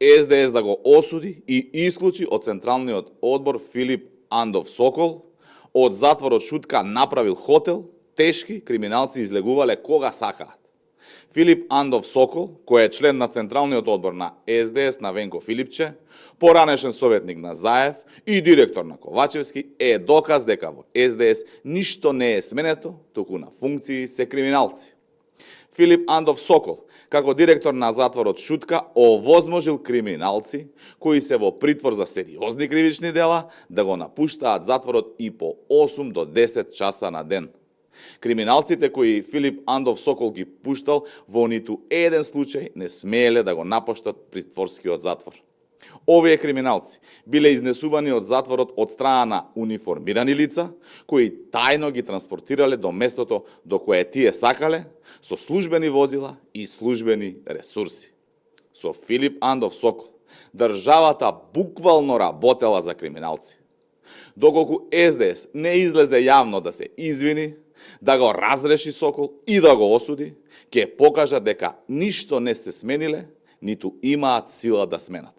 СДС да го осуди и исклучи од Централниот одбор Филип Андов Сокол, од затворот Шутка направил хотел, тешки криминалци излегувале кога сакаат. Филип Андов Сокол, кој е член на Централниот одбор на СДС на Венко Филипче, поранешен советник на Заев и директор на Ковачевски, е доказ дека во СДС ништо не е сменето, туку на функции се криминалци. Филип Андов Сокол, како директор на затворот Шутка, овозможил криминалци кои се во притвор за сериозни кривични дела да го напуштаат затворот и по 8 до 10 часа на ден. Криминалците кои Филип Андов Сокол ги пуштал во ниту еден случај не смееле да го напуштат притворскиот затвор. Овие криминалци биле изнесувани од затворот од страна на униформирани лица, кои тајно ги транспортирале до местото до кое тие сакале, со службени возила и службени ресурси. Со Филип Андов Сокол државата буквално работела за криминалци. Доколку СДС не излезе јавно да се извини, да го разреши Сокол и да го осуди, ќе покажа дека ништо не се смениле, ниту имаат сила да сменат.